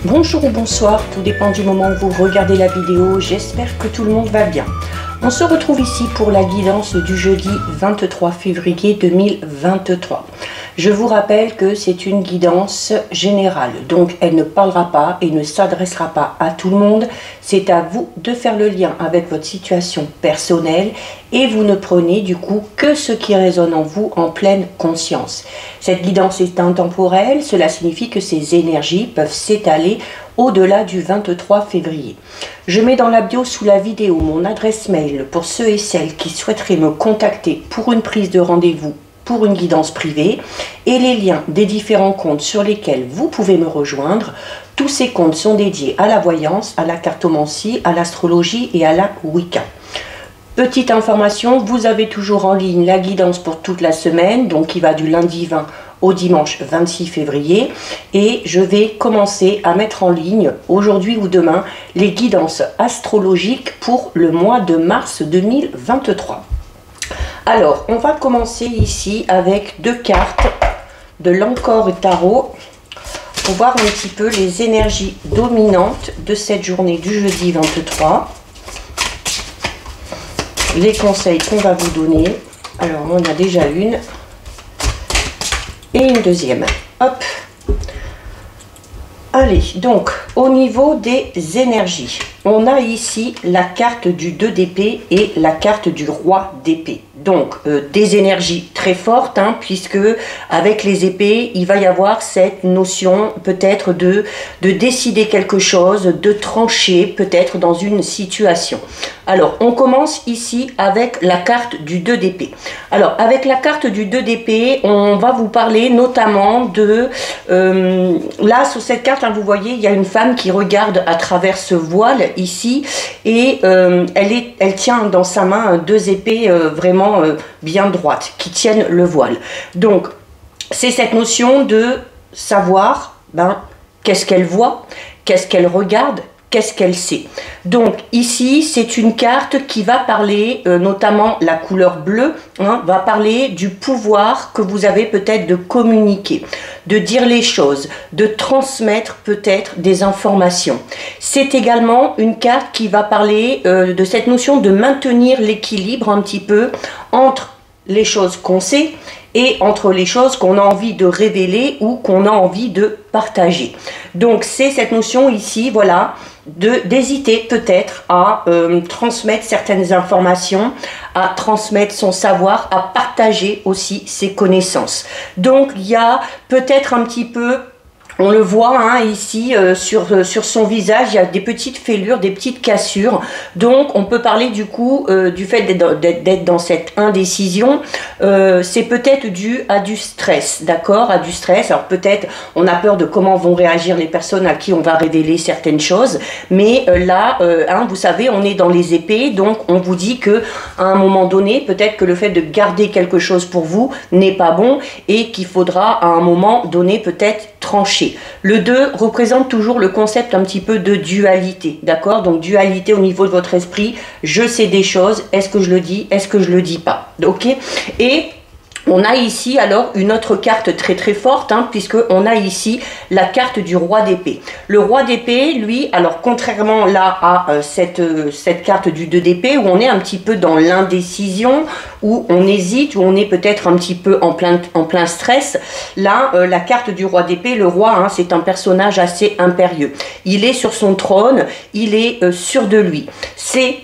Bonjour ou bonsoir, tout dépend du moment où vous regardez la vidéo, j'espère que tout le monde va bien. On se retrouve ici pour la guidance du jeudi 23 février 2023. Je vous rappelle que c'est une guidance générale, donc elle ne parlera pas et ne s'adressera pas à tout le monde. C'est à vous de faire le lien avec votre situation personnelle et vous ne prenez du coup que ce qui résonne en vous en pleine conscience. Cette guidance est intemporelle, cela signifie que ces énergies peuvent s'étaler au-delà du 23 février. Je mets dans la bio sous la vidéo mon adresse mail pour ceux et celles qui souhaiteraient me contacter pour une prise de rendez-vous pour une guidance privée et les liens des différents comptes sur lesquels vous pouvez me rejoindre. Tous ces comptes sont dédiés à la voyance, à la cartomancie, à l'astrologie et à la Wicca. Petite information, vous avez toujours en ligne la guidance pour toute la semaine, donc qui va du lundi 20 au dimanche 26 février. Et je vais commencer à mettre en ligne, aujourd'hui ou demain, les guidances astrologiques pour le mois de mars 2023. Alors, on va commencer ici avec deux cartes de l'Ancor Tarot pour voir un petit peu les énergies dominantes de cette journée du jeudi 23. Les conseils qu'on va vous donner. Alors, on en a déjà une et une deuxième. Hop. Allez, donc, au niveau des énergies, on a ici la carte du 2 d'épée et la carte du roi d'épée. Donc, des énergies très fortes, hein, puisque avec les épées, il va y avoir cette notion peut-être de décider quelque chose, de trancher peut-être dans une situation. Alors, on commence ici avec la carte du 2 d'épée. Alors, avec la carte du 2 d'épée, on va vous parler notamment de... là, sur cette carte, hein, vous voyez, il y a une femme qui regarde à travers ce voile ici et elle tient dans sa main deux épées vraiment bien droites qui tiennent le voile. Donc, c'est cette notion de savoir qu'est-ce qu'elle voit, qu'est-ce qu'elle regarde, qu'est-ce qu'elle sait. Donc ici, c'est une carte qui va parler, notamment la couleur bleue, hein, va parler du pouvoir que vous avez peut-être de communiquer, de dire les choses, de transmettre peut-être des informations. C'est également une carte qui va parler de cette notion de maintenir l'équilibre un petit peu entre les choses qu'on sait et entre les choses qu'on a envie de révéler ou qu'on a envie de partager. Donc c'est cette notion ici, voilà, d'hésiter peut-être à transmettre certaines informations, à transmettre son savoir, à partager aussi ses connaissances. Donc il y a peut-être un petit peu... On le voit hein, ici sur son visage, il y a des petites fêlures, des petites cassures. Donc on peut parler du coup du fait d'être dans cette indécision. C'est peut-être dû à du stress, d'accord, à du stress. Alors peut-être on a peur de comment vont réagir les personnes à qui on va révéler certaines choses. Mais là, hein, vous savez, on est dans les épées. Donc on vous dit que à un moment donné, peut-être que le fait de garder quelque chose pour vous n'est pas bon et qu'il faudra à un moment donné peut-être trancher. Le 2 représente toujours le concept un petit peu de dualité, d'accord? Donc dualité au niveau de votre esprit, je sais des choses, est-ce que je le dis, est-ce que je le dis pas, ok? Et on a ici alors une autre carte très très forte, hein, puisque on a ici la carte du roi d'épée. Le roi d'épée, lui, alors contrairement là à cette carte du 2 d'épée, où on est un petit peu dans l'indécision, où on hésite, où on est peut-être un petit peu en plein stress, là, la carte du roi d'épée, le roi, hein, c'est un personnage assez impérieux. Il est sur son trône, il est sûr de lui. C'est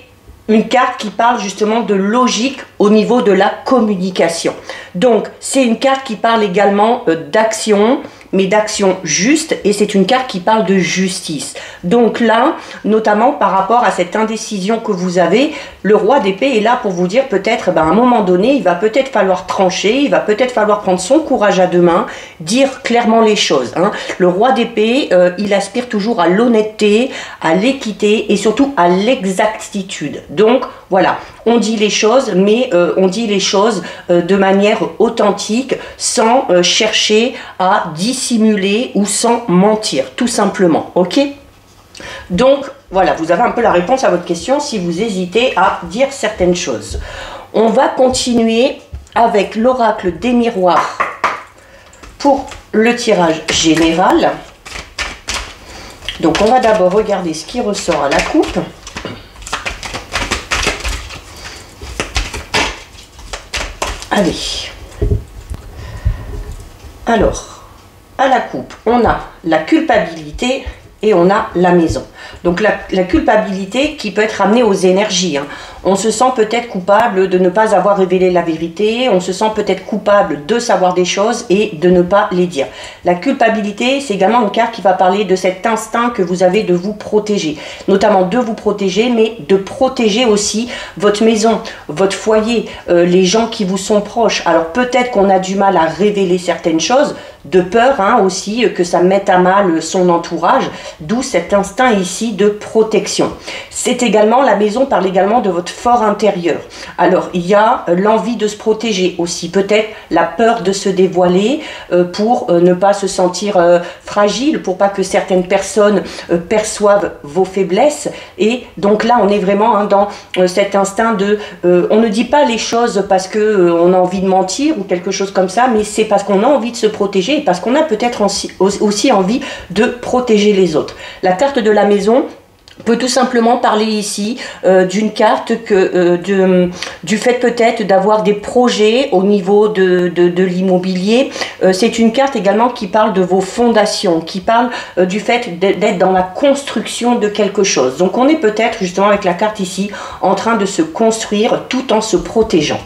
une carte qui parle justement de logique au niveau de la communication. Donc, c'est une carte qui parle également d'action, mais d'action juste, et c'est une carte qui parle de justice. Donc là, notamment par rapport à cette indécision que vous avez, le roi d'épée est là pour vous dire peut-être, à un moment donné, il va peut-être falloir trancher, il va peut-être falloir prendre son courage à deux mains, dire clairement les choses. Hein. Le roi d'épée, il aspire toujours à l'honnêteté, à l'équité et surtout à l'exactitude. Donc voilà, on dit les choses, mais on dit les choses de manière authentique, sans chercher à dissimuler ou sans mentir, tout simplement, ok? Donc, voilà, vous avez un peu la réponse à votre question si vous hésitez à dire certaines choses. On va continuer avec l'oracle des miroirs pour le tirage général. Donc on va d'abord regarder ce qui ressort à la coupe. Allez. Alors, à la coupe, on a la culpabilité et on a la maison. Donc la culpabilité qui peut être amenée aux énergies. Hein. On se sent peut-être coupable de ne pas avoir révélé la vérité, on se sent peut-être coupable de savoir des choses et de ne pas les dire. La culpabilité, c'est également une carte qui va parler de cet instinct que vous avez de vous protéger. Notamment de vous protéger, mais de protéger aussi votre maison, votre foyer, les gens qui vous sont proches. Alors peut-être qu'on a du mal à révéler certaines choses, de peur hein, aussi que ça mette à mal son entourage, d'où cet instinct ici de protection. C'est également, la maison parle également de votre fort intérieur. Alors il y a l'envie de se protéger aussi, peut-être la peur de se dévoiler pour ne pas se sentir fragile, pour pas que certaines personnes perçoivent vos faiblesses. Et donc là on est vraiment hein, dans cet instinct de on ne dit pas les choses parce que on a envie de mentir ou quelque chose comme ça, mais c'est parce qu'on a envie de se protéger et parce qu'on a peut-être aussi envie de protéger les autres. La carte de la maison peut tout simplement parler ici d'une carte du fait peut-être d'avoir des projets au niveau de l'immobilier. C'est une carte également qui parle de vos fondations, qui parle du fait d'être dans la construction de quelque chose. Donc on est peut-être justement avec la carte ici en train de se construire tout en se protégeant.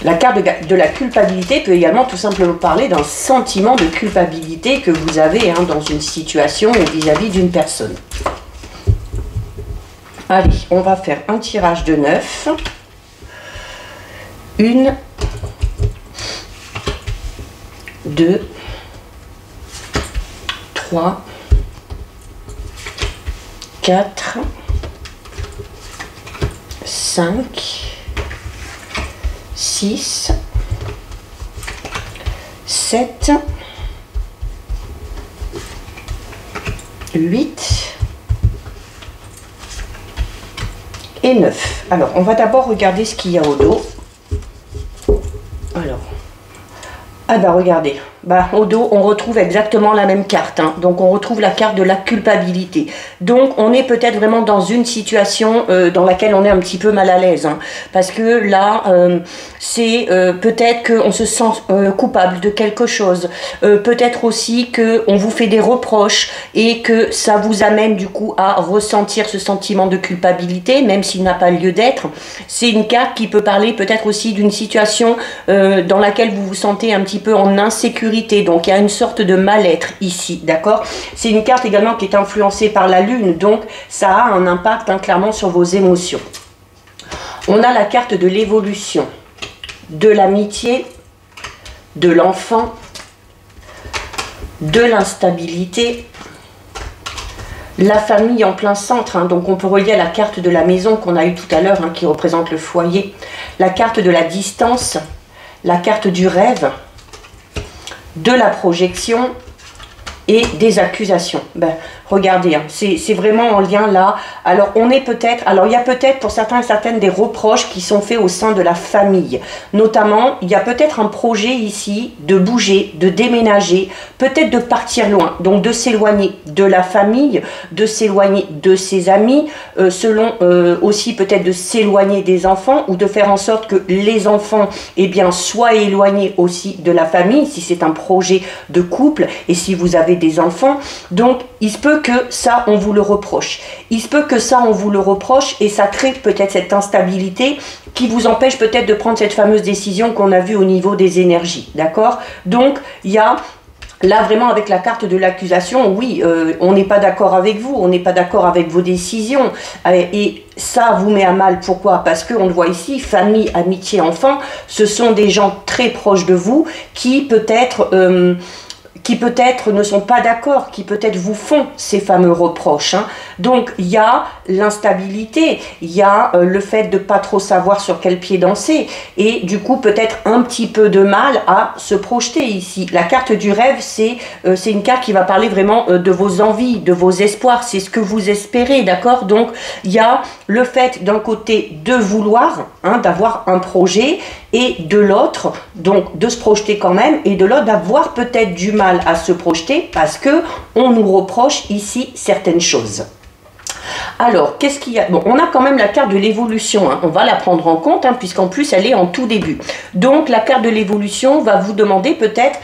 La carte de la culpabilité peut également tout simplement parler d'un sentiment de culpabilité que vous avez hein, dans une situation ou vis-à-vis d'une personne. Allez, on va faire un tirage de 9. 1, 2, 3, 4, 5, 6, 7, 8 et 9. Alors, on va d'abord regarder ce qu'il y a au dos. Alors, ah bah regardez, bah, au dos on retrouve exactement la même carte, hein. Donc on retrouve la carte de la culpabilité. Donc on est peut-être vraiment dans une situation dans laquelle on est un petit peu mal à l'aise, hein, parce que là c'est peut-être qu'on se sent coupable de quelque chose, peut-être aussi qu'on vous fait des reproches et que ça vous amène du coup à ressentir ce sentiment de culpabilité, même s'il n'a pas lieu d'être. C'est une carte qui peut parler peut-être aussi d'une situation dans laquelle vous vous sentez un petit peu en insécurité, donc il y a une sorte de mal-être ici, d'accord? C'est une carte également qui est influencée par la lune, donc ça a un impact hein, clairement sur vos émotions. On a la carte de l'évolution, de l'amitié, de l'enfant, de l'instabilité, la famille en plein centre, hein, donc on peut relier à la carte de la maison qu'on a eue tout à l'heure, hein, qui représente le foyer, la carte de la distance, la carte du rêve, de la projection et des accusations. Ben, regardez, hein, c'est vraiment en lien là. Alors on est peut-être, alors il y a peut-être pour certains et certaines des reproches qui sont faits au sein de la famille. Notamment, il y a peut-être un projet ici de bouger, de déménager, peut-être de partir loin, donc de s'éloigner de la famille, de s'éloigner de ses amis, selon aussi peut-être de s'éloigner des enfants ou de faire en sorte que les enfants eh bien, soient éloignés aussi de la famille, si c'est un projet de couple et si vous avez des enfants. Donc il se peut que ça on vous le reproche, il se peut que ça on vous le reproche et ça crée peut-être cette instabilité qui vous empêche peut-être de prendre cette fameuse décision qu'on a vue au niveau des énergies, d'accord? Donc il y a là vraiment avec la carte de l'accusation, oui, on n'est pas d'accord avec vous, on n'est pas d'accord avec vos décisions et ça vous met à mal. Pourquoi? Parce qu'on le voit ici, famille, amitié, enfant, ce sont des gens très proches de vous qui peut-être qui peut-être ne sont pas d'accord, qui peut-être vous font ces fameux reproches. Hein. Donc il y a l'instabilité, il y a le fait de pas trop savoir sur quel pied danser et du coup peut-être un petit peu de mal à se projeter ici. La carte du rêve, c'est une carte qui va parler vraiment de vos envies, de vos espoirs, c'est ce que vous espérez, d'accord? Donc il y a le fait d'un côté de vouloir, hein, d'avoir un projet, et de l'autre, donc de se projeter quand même, et de l'autre d'avoir peut-être du mal à se projeter parce que on nous reproche ici certaines choses. Alors, qu'est-ce qu'il y a? Bon, on a quand même la carte de l'évolution, hein. On va la prendre en compte, hein, puisqu'en plus elle est en tout début. Donc la carte de l'évolution va vous demander peut-être,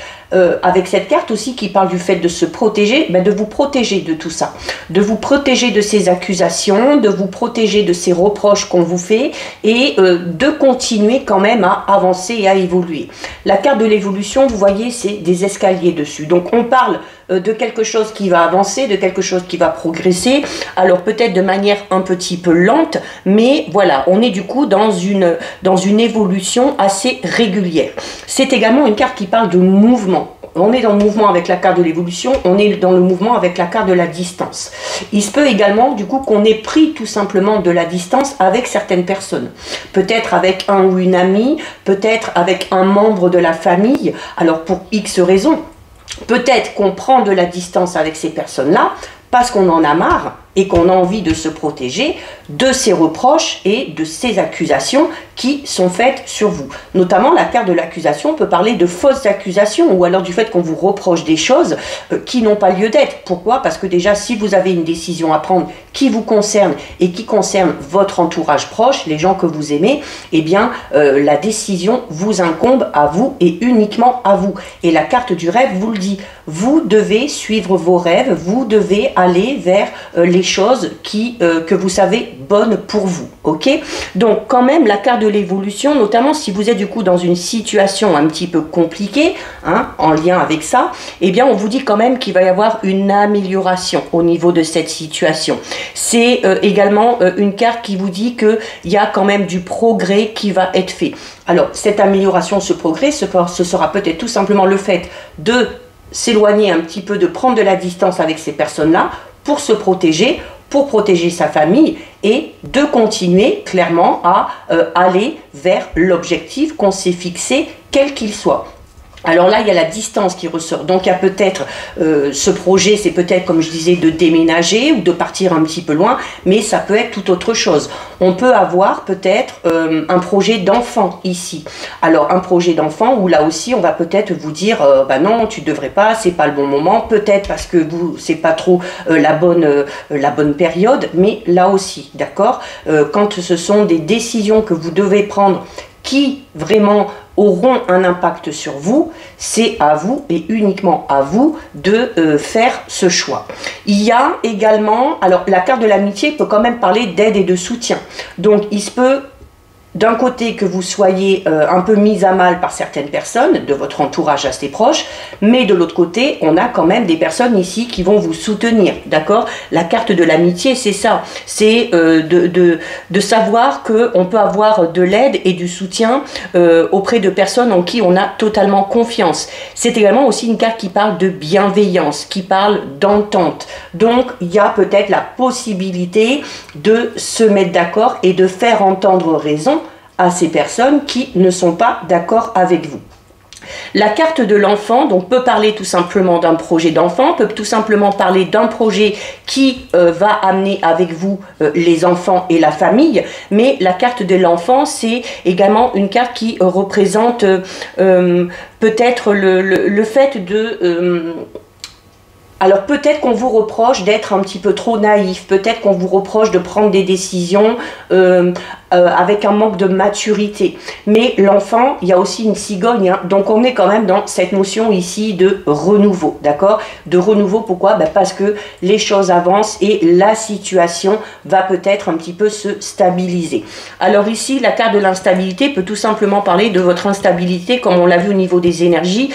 avec cette carte aussi qui parle du fait de se protéger, ben de vous protéger de tout ça, de vous protéger de ces accusations, de vous protéger de ces reproches qu'on vous fait et de continuer quand même à avancer et à évoluer. La carte de l'évolution, vous voyez, c'est des escaliers dessus. Donc on parle de quelque chose qui va avancer, de quelque chose qui va progresser, alors peut-être de manière un petit peu lente, mais voilà, on est du coup dans une évolution assez régulière. C'est également une carte qui parle de mouvement. On est dans le mouvement avec la carte de l'évolution, on est dans le mouvement avec la carte de la distance. Il se peut également du coup qu'on ait pris tout simplement de la distance avec certaines personnes. Peut-être avec un ou une amie, peut-être avec un membre de la famille, alors pour X raisons. Peut-être qu'on prend de la distance avec ces personnes-là parce qu'on en a marre et qu'on a envie de se protéger de ces reproches et de ces accusations qui sont faites sur vous. Notamment, la carte de l'accusation peut parler de fausses accusations ou alors du fait qu'on vous reproche des choses qui n'ont pas lieu d'être. Pourquoi? Parce que déjà, si vous avez une décision à prendre qui vous concerne et qui concerne votre entourage proche, les gens que vous aimez, eh bien, la décision vous incombe à vous et uniquement à vous. Et la carte du rêve vous le dit. Vous devez suivre vos rêves, vous devez aller vers les choses que vous savez bonnes pour vous, ok? Donc quand même la carte de l'évolution, notamment si vous êtes du coup dans une situation un petit peu compliquée, hein, en lien avec ça, eh bien on vous dit quand même qu'il va y avoir une amélioration au niveau de cette situation. C'est également une carte qui vous dit qu'il y a quand même du progrès qui va être fait. Alors cette amélioration, ce progrès, ce sera peut-être tout simplement le fait de s'éloigner un petit peu, de prendre de la distance avec ces personnes-là pour se protéger, pour protéger sa famille et de continuer clairement à aller vers l'objectif qu'on s'est fixé, quel qu'il soit. Alors là, il y a la distance qui ressort. Donc, il y a peut-être ce projet, c'est peut-être, comme je disais, de déménager ou de partir un petit peu loin, mais ça peut être tout autre chose. On peut avoir peut-être un projet d'enfant ici. Alors, un projet d'enfant où là aussi, on va peut-être vous dire, bah non, tu devrais pas, c'est pas le bon moment, peut-être parce que vous, c'est pas trop la bonne période, mais là aussi, d'accord, quand ce sont des décisions que vous devez prendre qui vraiment auront un impact sur vous, c'est à vous et uniquement à vous de faire ce choix. Il y a également, alors la carte de l'amitié peut quand même parler d'aide et de soutien. Donc il se peut d'un côté que vous soyez un peu mis à mal par certaines personnes de votre entourage assez proche, mais de l'autre côté, on a quand même des personnes ici qui vont vous soutenir, d'accord? La carte de l'amitié, c'est ça, c'est de savoir qu'on peut avoir de l'aide et du soutien auprès de personnes en qui on a totalement confiance. C'est également aussi une carte qui parle de bienveillance, qui parle d'entente. Donc, il y a peut-être la possibilité de se mettre d'accord et de faire entendre raison à ces personnes qui ne sont pas d'accord avec vous. La carte de l'enfant donc peut parler tout simplement d'un projet d'enfant, peut tout simplement parler d'un projet qui va amener avec vous les enfants et la famille, mais la carte de l'enfant c'est également une carte qui représente peut-être le fait de... alors peut-être qu'on vous reproche d'être un petit peu trop naïf, peut-être qu'on vous reproche de prendre des décisions avec un manque de maturité. Mais l'enfant, il y a aussi une cigogne, hein, donc on est quand même dans cette notion ici de renouveau, d'accord? De renouveau, pourquoi? Ben parce que les choses avancent et la situation va peut-être un petit peu se stabiliser. Alors ici, la carte de l'instabilité peut tout simplement parler de votre instabilité, comme on l'a vu au niveau des énergies,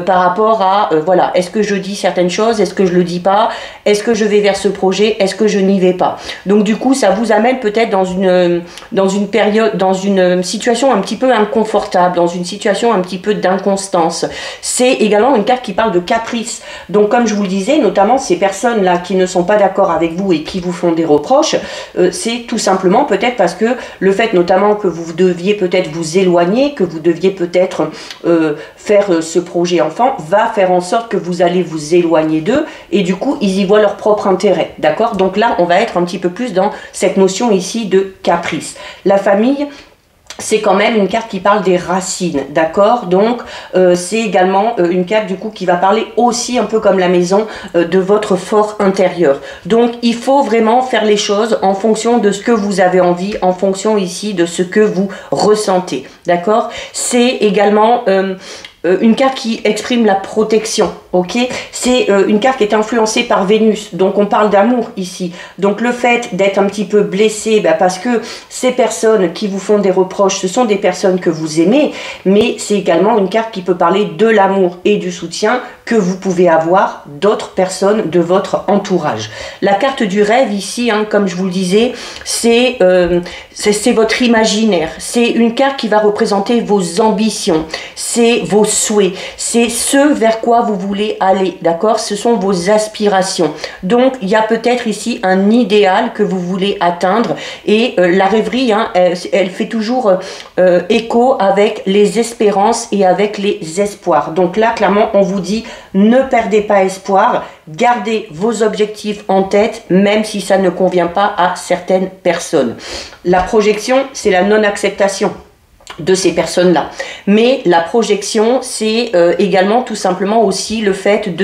par rapport à, voilà, est-ce que je dis certaines choses, est-ce que je le dis pas? Est-ce que je vais vers ce projet? Est-ce que je n'y vais pas? Donc du coup, ça vous amène peut-être dans une période, dans une situation un petit peu inconfortable, dans une situation un petit peu d'inconstance. C'est également une carte qui parle de caprice. Donc comme je vous le disais, notamment ces personnes-là qui ne sont pas d'accord avec vous et qui vous font des reproches, c'est tout simplement peut-être parce que le fait notamment que vous deviez peut-être vous éloigner, que vous deviez peut-être faire ce projet enfant, va faire en sorte que vous allez vous éloigner d'eux et du coup ils y voient leur propre intérêt, d'accord? Donc là on va être un petit peu plus dans cette notion ici de caprice. La famille, c'est quand même une carte qui parle des racines, d'accord? Donc c'est également une carte du coup qui va parler aussi un peu comme la maison de votre fort intérieur. Donc il faut vraiment faire les choses en fonction de ce que vous avez envie, en fonction ici de ce que vous ressentez, d'accord? C'est également une carte qui exprime la protection, ok? C'est une carte qui est influencée par Vénus, donc on parle d'amour ici. Donc le fait d'être un petit peu blessé, parce que ces personnes qui vous font des reproches, ce sont des personnes que vous aimez, mais c'est également une carte qui peut parler de l'amour et du soutien que vous pouvez avoir d'autres personnes de votre entourage. La carte du rêve ici, comme je vous le disais, c'est votre imaginaire. C'est une carte qui va représenter vos ambitions, c'est vos souhaits, c'est ce vers quoi vous voulez aller, d'accord? Ce sont vos aspirations. Donc, il y a peut-être ici un idéal que vous voulez atteindre et la rêverie, elle fait toujours écho avec les espérances et avec les espoirs. Donc là, clairement, on vous dit, ne perdez pas espoir, gardez vos objectifs en tête, même si ça ne convient pas à certaines personnes. La projection, c'est la non-acceptation de ces personnes-là. Mais la projection, c'est également tout simplement aussi le fait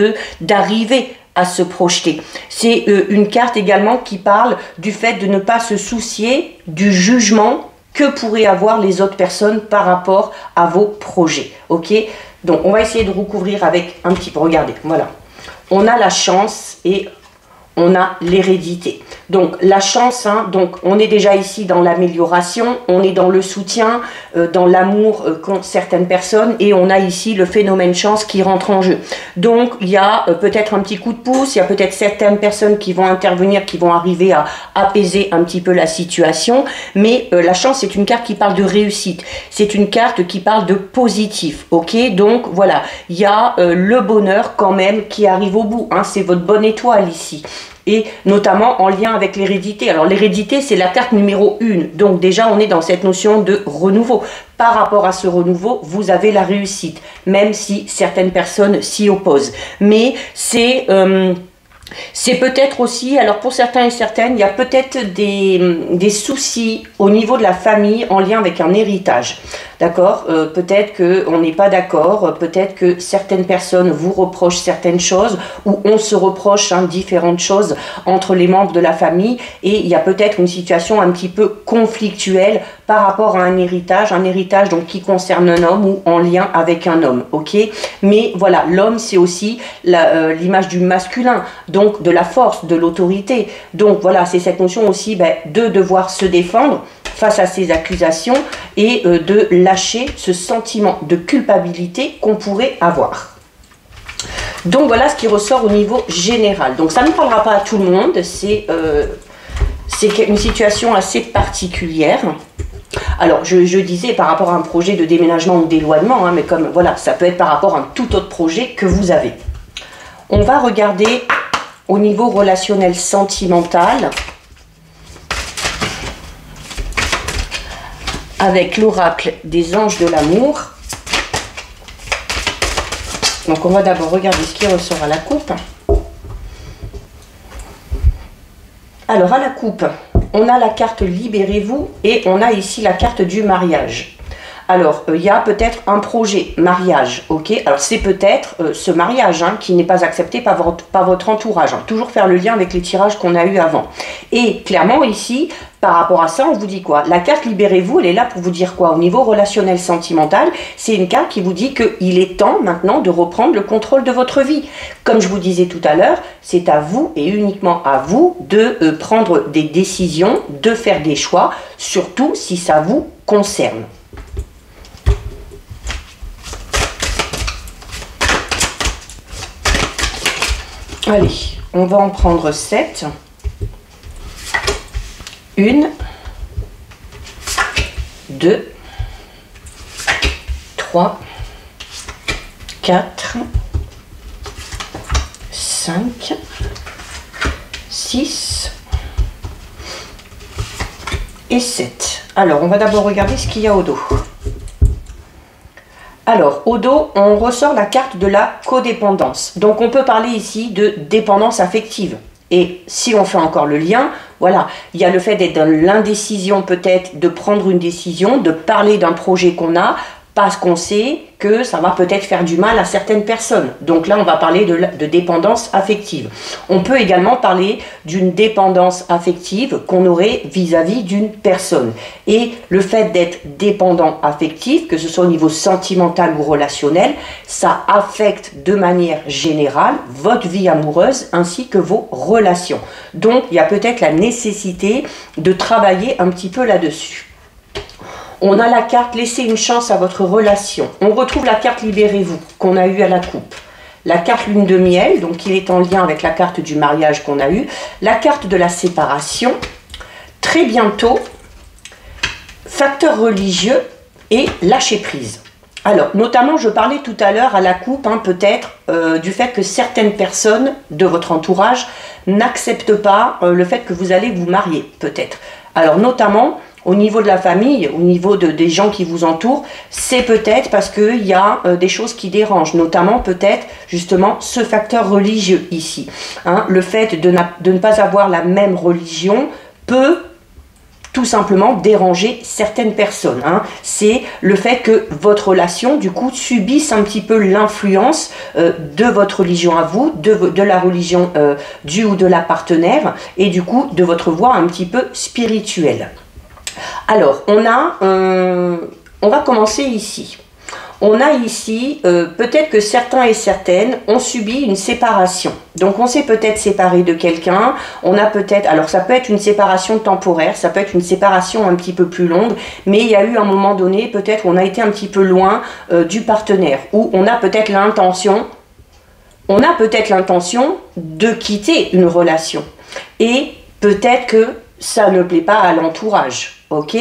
d'arriver à se projeter. C'est une carte également qui parle du fait de ne pas se soucier du jugement que pourraient avoir les autres personnes par rapport à vos projets. Ok? Donc on va essayer de recouvrir avec un petit peu. Regardez, voilà. On a la chance et on a l'hérédité. Donc la chance, donc on est déjà ici dans l'amélioration, on est dans le soutien, dans l'amour qu'ont certaines personnes et on a ici le phénomène chance qui rentre en jeu. Donc il y a peut-être un petit coup de pouce, il y a peut-être certaines personnes qui vont intervenir, qui vont arriver à apaiser un petit peu la situation, mais la chance c'est une carte qui parle de réussite, c'est une carte qui parle de positif, ok? Donc voilà, il y a le bonheur quand même qui arrive au bout, c'est votre bonne étoile ici. Et notamment en lien avec l'hérédité. Alors l'hérédité, c'est la carte numéro 1. Donc déjà, on est dans cette notion de renouveau. Par rapport à ce renouveau, vous avez la réussite, même si certaines personnes s'y opposent. Mais c'est peut-être aussi, alors pour certains et certaines, il y a peut-être des soucis au niveau de la famille en lien avec un héritage. D'accord? Peut-être qu'on n'est pas d'accord, peut-être que certaines personnes vous reprochent certaines choses, ou on se reproche différentes choses entre les membres de la famille, et il y a peut-être une situation un petit peu conflictuelle par rapport à un héritage donc qui concerne un homme ou en lien avec un homme, ok? Mais voilà, l'homme c'est aussi l'image du masculin, donc de la force, de l'autorité. Donc voilà, c'est cette notion aussi de devoir se défendre face à ces accusations et de lâcher ce sentiment de culpabilité qu'on pourrait avoir. Donc voilà ce qui ressort au niveau général. Donc ça ne parlera pas à tout le monde, c'est une situation assez particulière. Alors je disais par rapport à un projet de déménagement ou d'éloignement, mais comme voilà, ça peut être par rapport à un tout autre projet que vous avez. On va regarder au niveau relationnel sentimental avec l'oracle des anges de l'amour. Donc on va d'abord regarder ce qui ressort à la coupe. Alors à la coupe, on a la carte Libérez-vous et on a ici la carte du mariage. Alors, il y a peut-être un projet mariage, ok? Alors, c'est peut-être ce mariage qui n'est pas accepté par votre entourage. Toujours faire le lien avec les tirages qu'on a eu avant. Et clairement, ici, par rapport à ça, on vous dit quoi? La carte Libérez-vous, elle est là pour vous dire quoi? Au niveau relationnel sentimental, c'est une carte qui vous dit qu'il est temps maintenant de reprendre le contrôle de votre vie. Comme je vous disais tout à l'heure, c'est à vous et uniquement à vous de prendre des décisions, de faire des choix, surtout si ça vous concerne. Allez, on va en prendre 7. 1, 2, 3, 4, 5, 6 et 7. Alors, on va d'abord regarder ce qu'il y a au dos. Alors, au dos, on ressort la carte de la codépendance. Donc, on peut parler ici de dépendance affective. Et si on fait encore le lien, voilà, il y a le fait d'être dans l'indécision peut-être, de prendre une décision, de parler d'un projet qu'on a, parce qu'on sait que ça va peut-être faire du mal à certaines personnes. Donc là, on va parler de dépendance affective. On peut également parler d'une dépendance affective qu'on aurait vis-à-vis d'une personne. Et le fait d'être dépendant affectif, que ce soit au niveau sentimental ou relationnel, ça affecte de manière générale votre vie amoureuse ainsi que vos relations. Donc, il y a peut-être la nécessité de travailler un petit peu là-dessus. On a la carte « Laissez une chance à votre relation ». On retrouve la carte « Libérez-vous » qu'on a eue à la coupe. La carte « Lune de miel », donc il est en lien avec la carte du mariage qu'on a eue. La carte de la séparation. Très bientôt, facteur religieux et lâcher prise. Alors, notamment, je parlais tout à l'heure à la coupe, peut-être, du fait que certaines personnes de votre entourage n'acceptent pas le fait que vous allez vous marier, peut-être. Alors, notamment, au niveau de la famille, au niveau des gens qui vous entourent, c'est peut-être parce qu'il y a des choses qui dérangent, notamment peut-être justement ce facteur religieux ici. Le fait de ne pas avoir la même religion peut tout simplement déranger certaines personnes. C'est le fait que votre relation, du coup, subisse un petit peu l'influence de votre religion à vous, de la religion du ou de la partenaire, et du coup, de votre voie un petit peu spirituelle. Alors, on va commencer ici. On a ici, peut-être que certains et certaines ont subi une séparation. Donc, on s'est peut-être séparé de quelqu'un. On a peut-être, alors ça peut être une séparation temporaire, ça peut être une séparation un petit peu plus longue, mais il y a eu un moment donné, peut-être, où on a été un petit peu loin du partenaire, où on a peut-être l'intention de quitter une relation. Et peut-être que ça ne plaît pas à l'entourage, ok?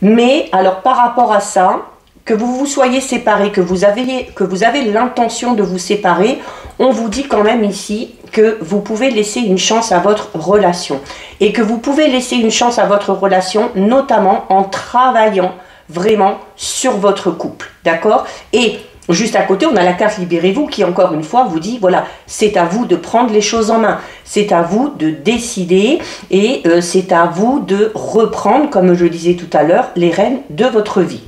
Mais alors par rapport à ça, que vous vous soyez séparés, que vous avez l'intention de vous séparer, on vous dit quand même ici que vous pouvez laisser une chance à votre relation. Et que vous pouvez laisser une chance à votre relation, notamment en travaillant vraiment sur votre couple, d'accord? Et juste à côté, on a la carte « Libérez-vous » qui, encore une fois, vous dit, voilà, c'est à vous de prendre les choses en main. C'est à vous de décider et c'est à vous de reprendre, comme je le disais tout à l'heure, les rênes de votre vie.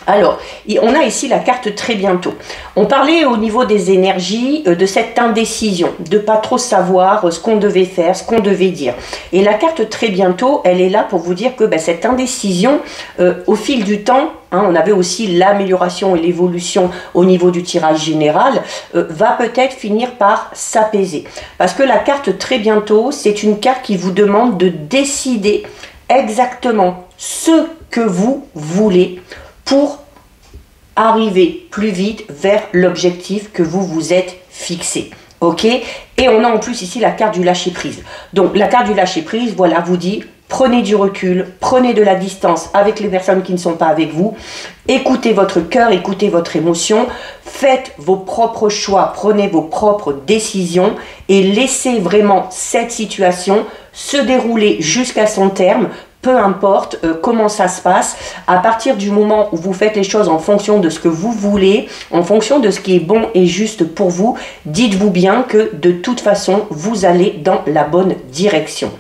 Alors, on a ici la carte « Très bientôt ». On parlait au niveau des énergies de cette indécision, de pas trop savoir ce qu'on devait faire, ce qu'on devait dire. Et la carte « Très bientôt », elle est là pour vous dire que cette indécision, au fil du temps, on avait aussi l'amélioration et l'évolution au niveau du tirage général, va peut-être finir par s'apaiser. Parce que la carte « Très bientôt », c'est une carte qui vous demande de décider exactement ce que vous voulez pour arriver plus vite vers l'objectif que vous vous êtes fixé. Ok? Et on a en plus ici la carte du lâcher prise. Donc la carte du lâcher prise, voilà, vous dit prenez du recul, prenez de la distance avec les personnes qui ne sont pas avec vous, écoutez votre cœur, écoutez votre émotion, faites vos propres choix, prenez vos propres décisions et laissez vraiment cette situation se dérouler jusqu'à son terme. Peu importe comment ça se passe, à partir du moment où vous faites les choses en fonction de ce que vous voulez, en fonction de ce qui est bon et juste pour vous, dites-vous bien que de toute façon, vous allez dans la bonne direction.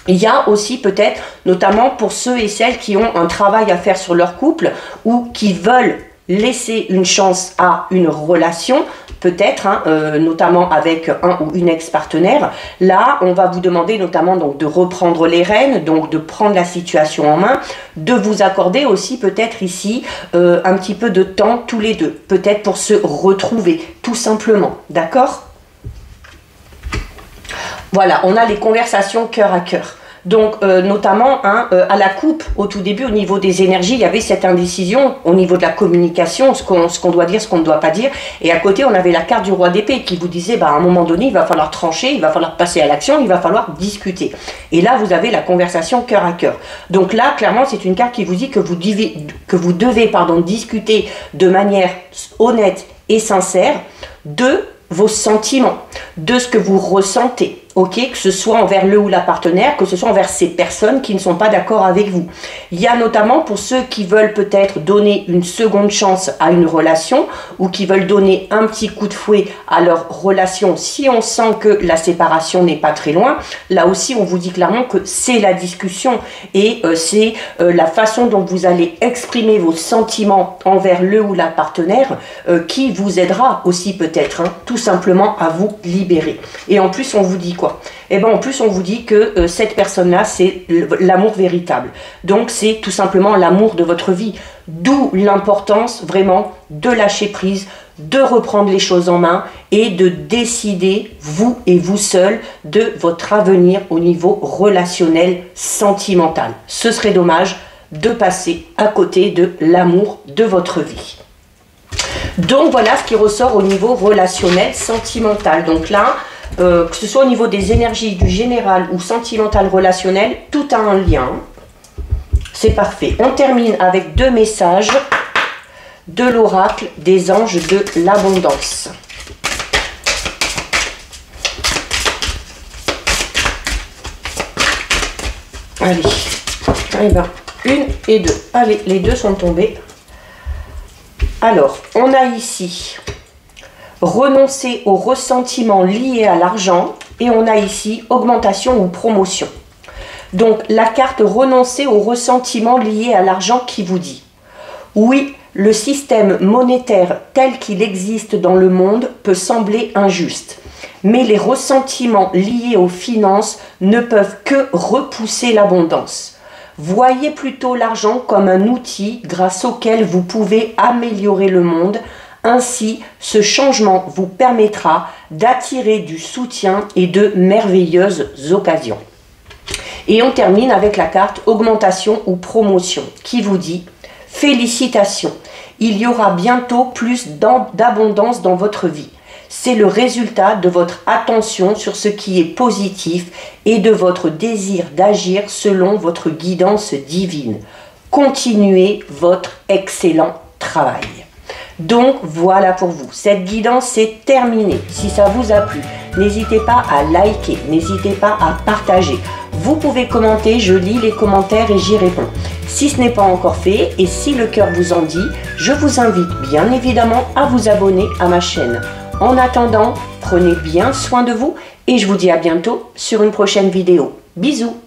Il y a aussi peut-être, notamment pour ceux et celles qui ont un travail à faire sur leur couple ou qui veulent laisser une chance à une relation, peut-être, notamment avec un ou une ex-partenaire. Là, on va vous demander notamment donc de reprendre les rênes, donc de prendre la situation en main, de vous accorder aussi peut-être ici un petit peu de temps tous les deux, peut-être pour se retrouver, tout simplement, d'accord ? Voilà, on a les conversations cœur à cœur. Donc, notamment, à la coupe, au tout début, au niveau des énergies, il y avait cette indécision au niveau de la communication, ce qu'on doit dire, ce qu'on ne doit pas dire. Et à côté, on avait la carte du roi d'épée qui vous disait, à un moment donné, il va falloir trancher, il va falloir passer à l'action, il va falloir discuter. Et là, vous avez la conversation cœur à cœur. Donc là, clairement, c'est une carte qui vous dit que vous devez discuter de manière honnête et sincère de vos sentiments, de ce que vous ressentez, ok, que ce soit envers le ou la partenaire, que ce soit envers ces personnes qui ne sont pas d'accord avec vous. Il y a notamment pour ceux qui veulent peut-être donner une seconde chance à une relation ou qui veulent donner un petit coup de fouet à leur relation si on sent que la séparation n'est pas très loin. Là aussi, on vous dit clairement que c'est la discussion et c'est la façon dont vous allez exprimer vos sentiments envers le ou la partenaire qui vous aidera aussi peut-être, tout simplement à vous libérer. Et en plus, on vous dit quoi? Et bien en plus, on vous dit que cette personne-là, c'est l'amour véritable. Donc, c'est tout simplement l'amour de votre vie. D'où l'importance vraiment de lâcher prise, de reprendre les choses en main et de décider, vous et vous seul, de votre avenir au niveau relationnel, sentimental. Ce serait dommage de passer à côté de l'amour de votre vie. Donc voilà ce qui ressort au niveau relationnel, sentimental. Donc là, que ce soit au niveau des énergies du général ou sentimental relationnel, tout a un lien. C'est parfait. On termine avec 2 messages de l'oracle des anges de l'abondance. Allez, eh ben, 1 et 2. Allez, les 2 sont tombés. Alors, on a ici renoncer aux ressentiments liés à l'argent et on a ici augmentation ou promotion. Donc, la carte renoncer aux ressentiments liés à l'argent qui vous dit oui, le système monétaire tel qu'il existe dans le monde peut sembler injuste, mais les ressentiments liés aux finances ne peuvent que repousser l'abondance. Voyez plutôt l'argent comme un outil grâce auquel vous pouvez améliorer le monde. Ainsi, ce changement vous permettra d'attirer du soutien et de merveilleuses occasions. Et on termine avec la carte augmentation ou promotion qui vous dit « Félicitations, il y aura bientôt plus d'abondance dans votre vie. C'est le résultat de votre attention sur ce qui est positif et de votre désir d'agir selon votre guidance divine. Continuez votre excellent travail. » Donc voilà pour vous, cette guidance est terminée. Si ça vous a plu, n'hésitez pas à liker, n'hésitez pas à partager. Vous pouvez commenter, je lis les commentaires et j'y réponds. Si ce n'est pas encore fait et si le cœur vous en dit, je vous invite bien évidemment à vous abonner à ma chaîne. En attendant, prenez bien soin de vous et je vous dis à bientôt sur une prochaine vidéo. Bisous!